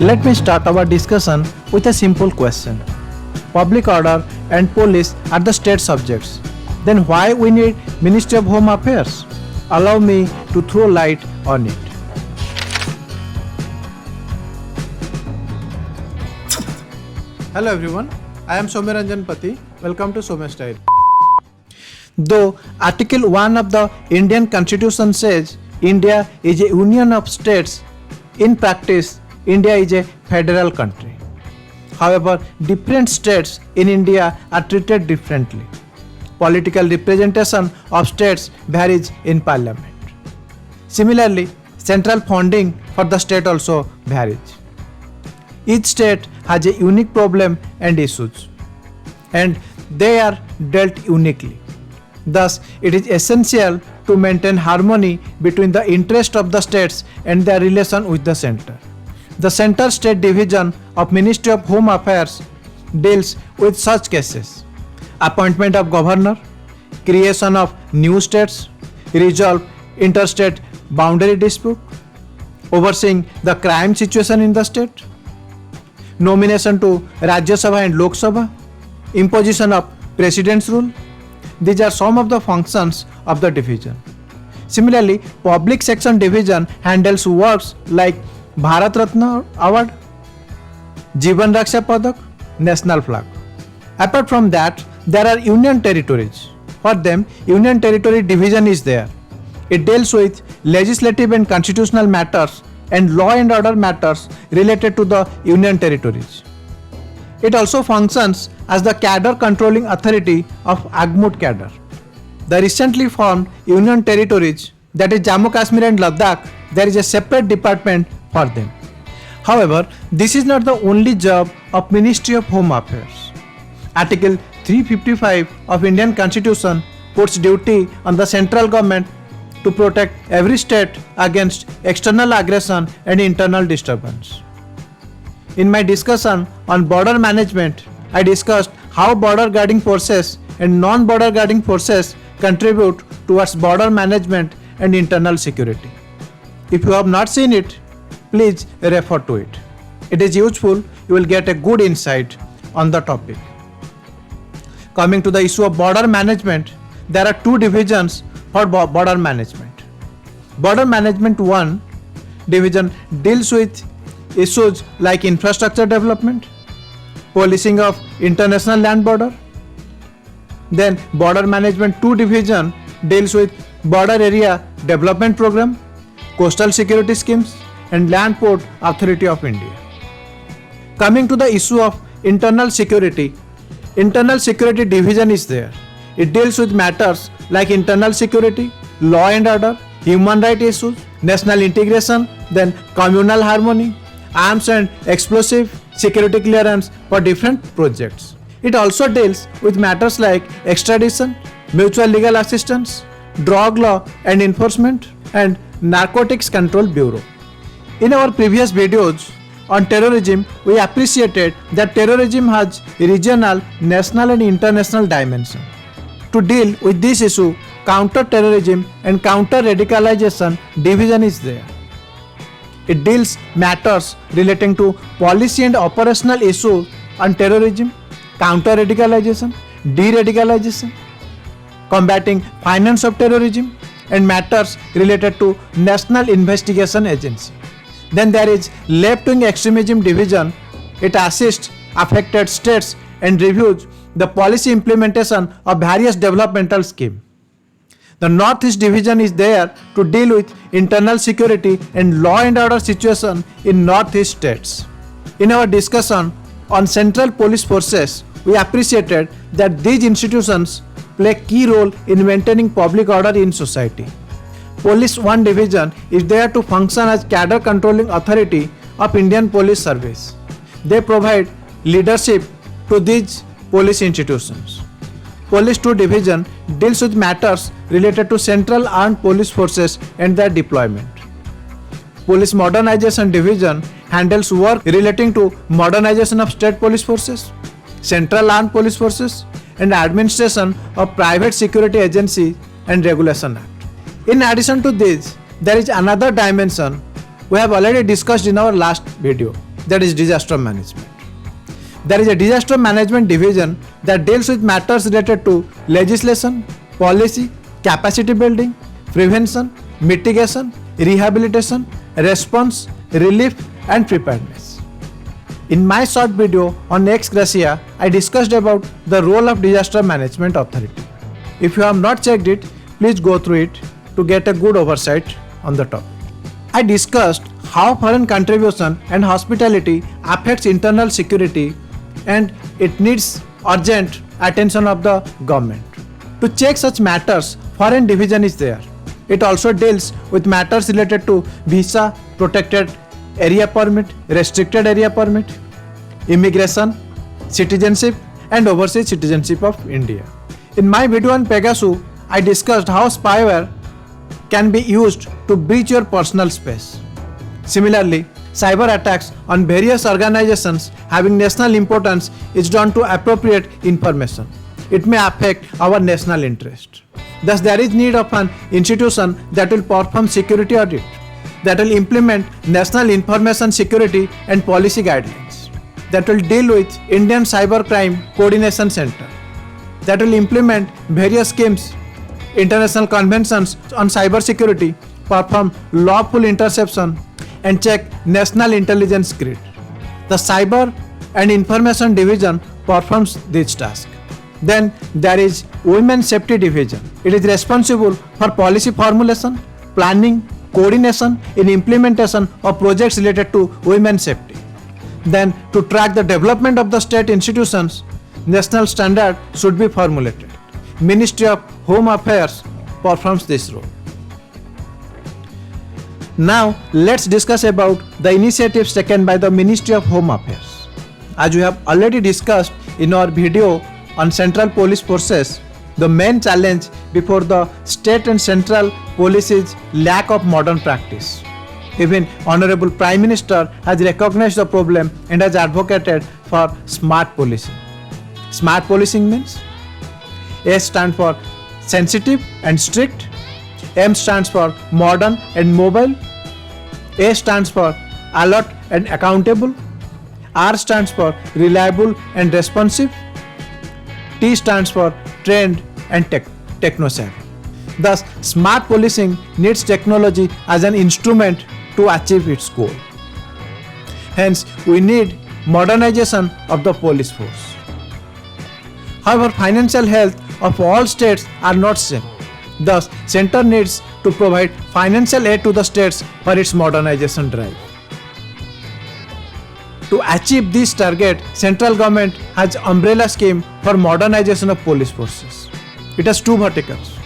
Let me start our discussion with a simple question. Public order and police are the state subjects. Then why we need Ministry of Home Affairs? Allow me to throw light on it. Hello everyone, I am Soumyasdiary. Welcome to Soumyasdiary. Though Article 1 of the Indian Constitution says India is a union of states, in practice India is a federal country. However, different states in India are treated differently. Political representation of states varies in parliament. Similarly, central funding for the state also varies. Each state has a unique problem and issues, and they are dealt uniquely. Thus, it is essential to maintain harmony between the interest of the states and their relation with the center. The Center-State Division of Ministry of Home Affairs deals with such cases: appointment of governor, creation of new states, resolve interstate boundary dispute, overseeing the crime situation in the state, nomination to Rajya Sabha and Lok Sabha, imposition of President's rule. These are some of the functions of the division. Similarly, Public Section Division handles works like Bharat Ratna Award, Jeevan Raksha Padak, National Flag. Apart from that, there are union territories. For them, Union Territory Division is there. It deals with legislative and constitutional matters and law and order matters related to the Union Territories. It also functions as the cadre controlling authority of Agmut cadre. The recently formed Union Territories, that is Jammu Kashmir and Ladakh, there is a separate department for them. However, this is not the only job of Ministry of Home Affairs. Article 355 of Indian Constitution puts duty on the central government to protect every state against external aggression and internal disturbance. In my discussion on border management, I discussed how border guarding forces and non-border guarding forces contribute towards border management and internal security. If you have not seen it, please refer to it. It is useful, you will get a good insight on the topic. Coming to the issue of border management, there are two divisions for border management. Border Management 1 division deals with issues like infrastructure development, policing of international land border. Then Border Management 2 division deals with border area development program, coastal security schemes, and Land Port Authority of India. Coming to the issue of internal security division is there. It deals with matters like internal security, law and order, human rights issues, national integration, then communal harmony, arms and explosive, security clearance for different projects. It also deals with matters like extradition, mutual legal assistance, drug law and enforcement, and Narcotics Control Bureau. In our previous videos on terrorism, we appreciated that terrorism has regional, national and international dimension. To deal with this issue, counter-terrorism and counter-radicalization division is there. It deals matters relating to policy and operational issues on terrorism, counter-radicalization, de-radicalization, combating finance of terrorism, and matters related to National Investigation Agency. Then there is Leftwing Extremism Division. It assists affected states and reviews the policy implementation of various developmental schemes. The Northeast Division is there to deal with internal security and law and order situation in Northeast states. In our discussion on Central Police Forces, we appreciated that these institutions play a key role in maintaining public order in society. Police 1 Division is there to function as cadre controlling authority of Indian Police Service. They provide leadership to these police institutions. Police 2 Division deals with matters related to Central Armed Police Forces and their deployment. Police Modernization Division handles work relating to modernization of state police forces, Central Armed Police Forces, and administration of private security agency and regulation act. In addition to this, there is another dimension we have already discussed in our last video. that is disaster management. There is a disaster management division that deals with matters related to legislation, policy, capacity building, prevention, mitigation, rehabilitation, response, relief, and preparedness. In my short video on ex gratia, I discussed about the role of Disaster Management Authority. If you have not checked it, please go through it to get a good oversight on the topic. I discussed how foreign contribution and hospitality affects internal security and it needs urgent attention of the government. To check such matters, foreign division is there. It also deals with matters related to visa, protected area permit, restricted area permit, immigration, citizenship and overseas citizenship of India. In my video on Pegasus, I discussed how spyware can be used to breach your personal space. Similarly, cyber attacks on various organizations having national importance is done to appropriate information. It may affect our national interest. Thus, there is need of an institution that will perform security audit, that will implement national information security and policy guidelines, that will deal with Indian Cybercrime Coordination Center, that will implement various schemes, international conventions on cyber security, perform lawful interception, and check national intelligence grid. The Cyber and Information Division performs this task. Then there is Women's Safety Division. It is responsible for policy formulation, planning, coordination in implementation of projects related to women's safety. Then to track the development of the state institutions, national standard should be formulated. Ministry of Home Affairs performs this role. Now let's discuss about the initiatives taken by the Ministry of Home Affairs. As we have already discussed in our video on Central Police Forces, the main challenge before the state and central police is lack of modern practice. Even Honorable Prime Minister has recognized the problem and has advocated for smart policing. Smart policing means S stands for sensitive and strict, M stands for modern and mobile, A stands for alert and accountable, R stands for reliable and responsive, T stands for trained and techno-savvy. Thus, smart policing needs technology as an instrument to achieve its goal. Hence, we need modernization of the police force. However, financial health of all states are not same. Thus, center needs to provide financial aid to the states for its modernization drive. To achieve this target, central government has umbrella scheme for modernization of police forces. It has two verticals.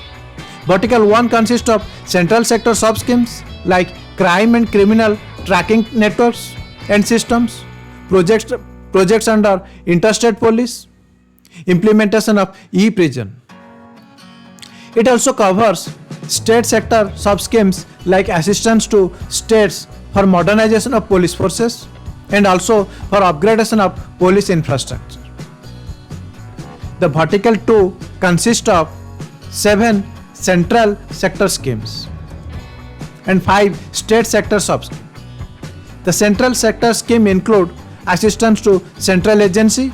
Vertical 1 consists of central sector sub-schemes like crime and criminal tracking networks and systems, projects under interstate police, implementation of e-prison. It also covers state sector sub-schemes like assistance to states for modernization of police forces and also for upgradation of police infrastructure. The vertical 2 consists of 7 central sector schemes and 5 state sector sub-schemes. The central sector scheme include assistance to central agency,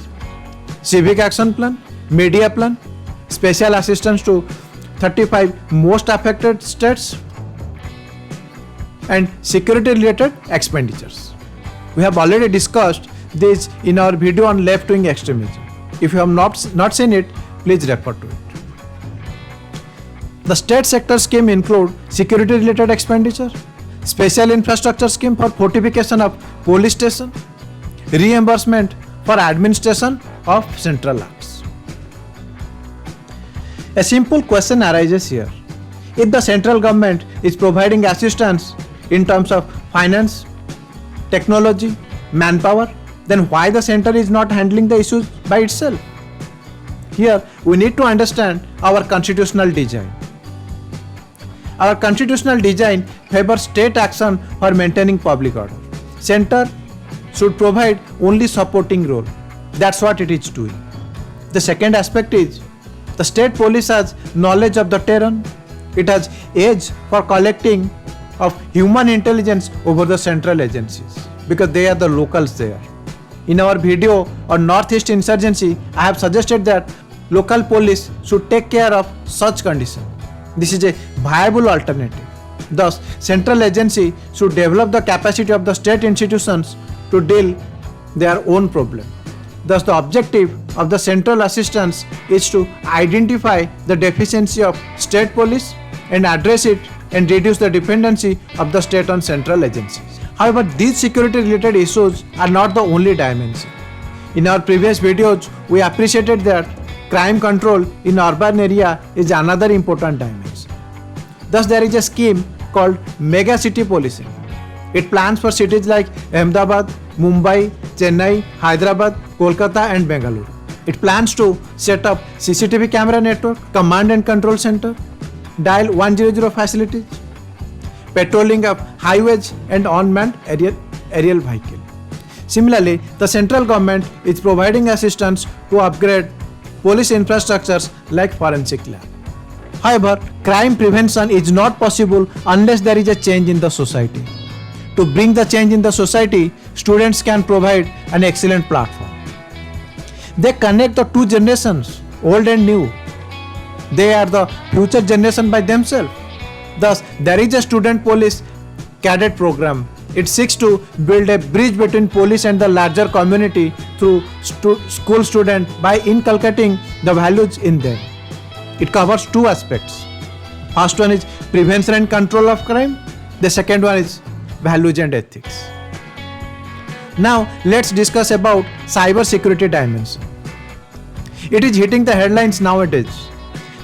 civic action plan, media plan, special assistance to 35 most affected states, and security related expenditures. We have already discussed this in our video on left-wing extremism. If you have not seen it, please refer to it. The state sector scheme include security related expenditure, special infrastructure scheme for fortification of police station, reimbursement for administration of central arts. A simple question arises here. If the central government is providing assistance in terms of finance, technology, manpower, then why the center is not handling the issues by itself? Here we need to understand our constitutional design. Our constitutional design favors state action for maintaining public order. Center should provide only supporting role. That's what it is doing. The second aspect is the state police has knowledge of the terrain. It has edge for collecting of human intelligence over the central agencies. because they are the locals there. In our video on Northeast insurgency, I have suggested that local police should take care of such conditions. This is a viable alternative. Thus, central agency should develop the capacity of the state institutions to deal their own problem. Thus, the objective of the central assistance is to identify the deficiency of state police and address it and reduce the dependency of the state on central agencies. However, these security related issues are not the only dimension. In our previous videos, we appreciated that crime control in urban area is another important dimension. Thus, there is a scheme called Mega City Policing. It plans for cities like Ahmedabad, Mumbai, Chennai, Hyderabad, Kolkata and Bengaluru. It plans to set up CCTV camera network, command and control center, dial 100 facilities, patrolling of highways and unmanned aerial vehicle. Similarly, the central government is providing assistance to upgrade police infrastructures like forensic lab. However, crime prevention is not possible unless there is a change in the society. To bring the change in the society, students can provide an excellent platform. They connect the two generations, old and new. They are the future generation by themselves. Thus, there is a student police cadet program. It seeks to build a bridge between police and the larger community through school students by inculcating the values in them. It covers two aspects. First one is prevention and control of crime. The second one is values and ethics. Now let's discuss about cyber security dimension. It is hitting the headlines nowadays.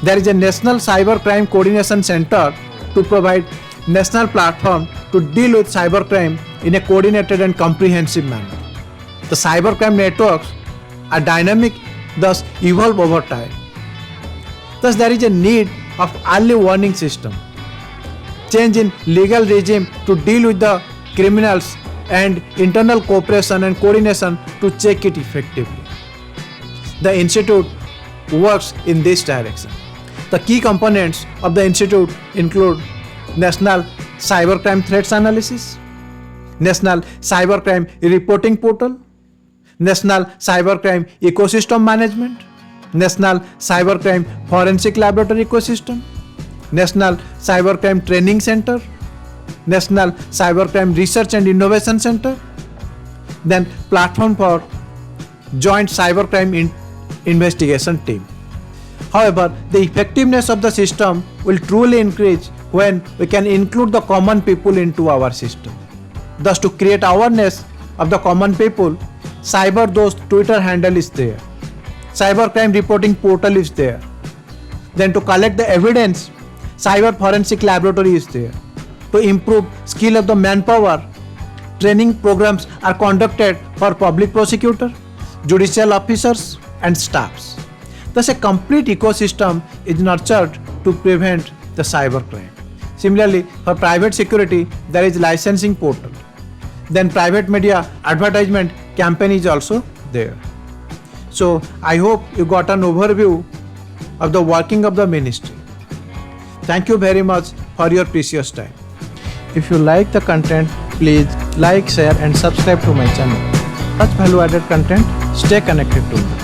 There is a National Cybercrime Coordination Center to provide national platform to deal with cybercrime in a coordinated and comprehensive manner. The cybercrime networks are dynamic, thus evolve over time. Thus, there is a need of early warning system, change in legal regime to deal with the criminals, and internal cooperation and coordination to check it effectively. The institute works in this direction. The key components of the institute include National Cybercrime Threats Analysis, National Cybercrime Reporting Portal, National Cybercrime Ecosystem Management, National Cybercrime Forensic Laboratory Ecosystem, National Cybercrime Training Center, National Cybercrime Research and Innovation Center, then Platform for Joint Cybercrime Investigation Team. However, the effectiveness of the system will truly increase when we can include the common people into our system. Thus, to create awareness of the common people, CyberDost Twitter handle is there. Cybercrime Reporting Portal is there. Then to collect the evidence, Cyber Forensic Laboratory is there. To improve skill of the manpower, training programs are conducted for public prosecutor, judicial officers and staffs. Thus, a complete ecosystem is nurtured to prevent the cybercrime. Similarly, for private security, there is licensing portal. Then private media advertisement campaign is also there. So, I hope you got an overview of the working of the ministry. Thank you very much for your precious time. If you like the content, please like, share and subscribe to my channel. Such value added content, stay connected to me.